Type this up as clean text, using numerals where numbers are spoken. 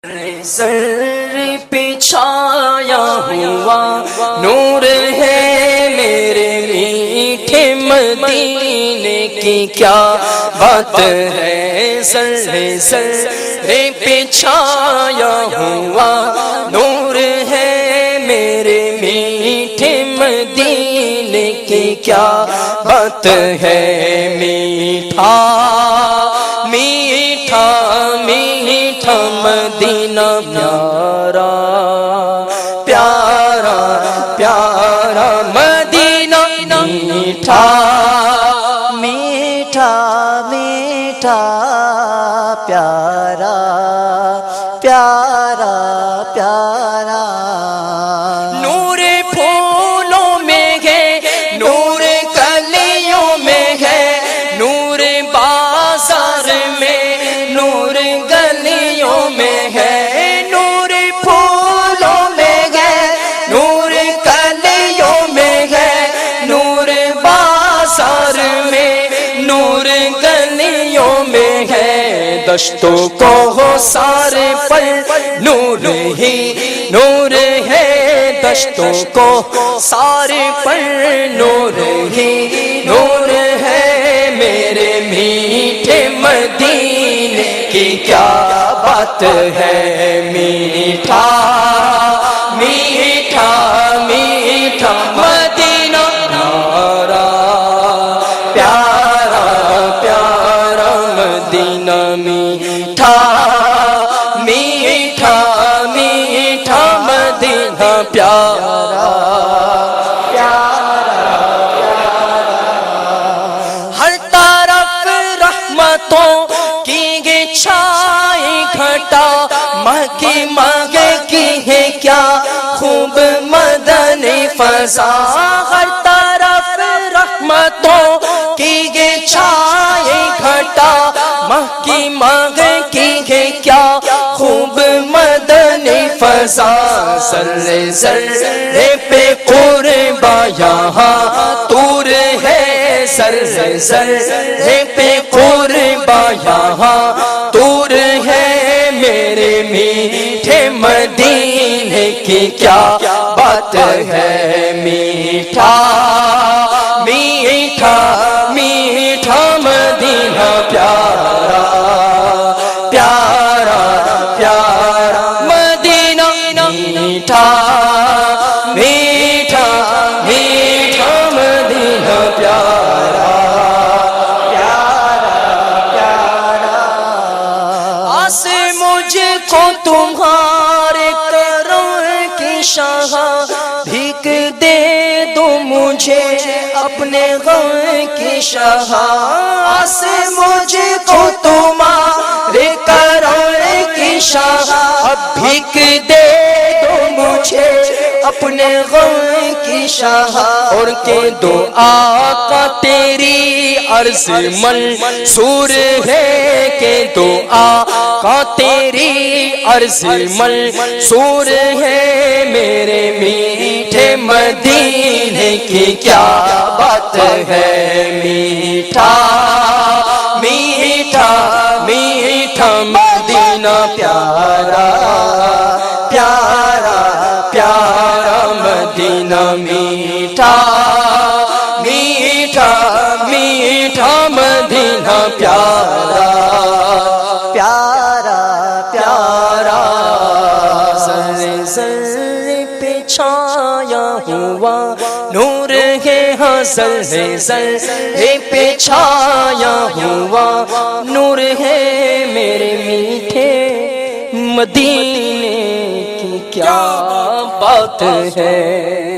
سر پہ چھایا ہوا نور ہے میرے میٹھے مدینے کی کیا بات ہے۔ سر پہ چھایا ہوا نور ہے میرے میٹھے مدینے کی کیا بات ہے۔ میٹھا میٹھا میٹھا مدینہ پیارا پیارا پیارا مدینہ میٹھا میٹھا میٹھا پیارا پیارا پیارا۔ نور پھولوں میں ہے نور کلیوں میں ہے نور بازار میں نور گلیوں میں ہے نور پھولوں میں ہے نور کلیوں میں ہے نور بازار میں نور گلیوں میں ہے۔ دشتوں کو سارے پر نور ہی نور ہے دشتوں کو سارے پر نور ہی نور ہے۔ میرے میٹھے مدینے کی کیا بات ہے۔ میٹھا میٹھا میٹھا مدینہ پیارا پیارا پیارا مدینہ میٹھا میٹھا میٹھا مدینہ پیارا پیارا پیارا۔ ہر طرف رحمتوں کی گے چھائی گھٹا مہکی مہکے کی ہے کیا خوب مدنی فضا۔ ہر طرف رحمتوں کی گے چھائی گھٹا مہکی مہکی ہے کیا خوب مدنی فضا۔ ذرے پہ قربا یہاں طور ہے ذرے پہ قربا یہاں طور ہے۔ میرے میٹھے مدینے کی کیا بات ہے۔ میٹھا میٹھا میٹھا مدینہ پیارا پیارا پیارا مدینہ میٹھا میٹھا میٹھا مدینہ پیارا پیارا پیارا۔ آس مجھ کو تمہارے کرم کی شاہ بھیک دے دو مجھے اپنے غم کی شاہ۔ آس مجھ کو تمہارے کرم کی شاہ اب بھیک دے دو مجھے اپنے غم کی شاہ۔ اور کہ دو آقا تیری عرض منصور ہے کہ دو آقا تیری عرض منصور ہے۔ میرے میٹھے مدینے کی کیا بات ہے۔ میٹھا میٹھا میٹھا مدینہ پیارا پیارا پیارا مدینہ میٹھا میٹھا میٹھا مدینہ پیارا پیارا پیارا۔ سر پہ چھایا ہوا نور ہے ہاں سر پہ چھایا ہوا نور ہے میرے میٹھے مدینے کی کیا بات ہے۔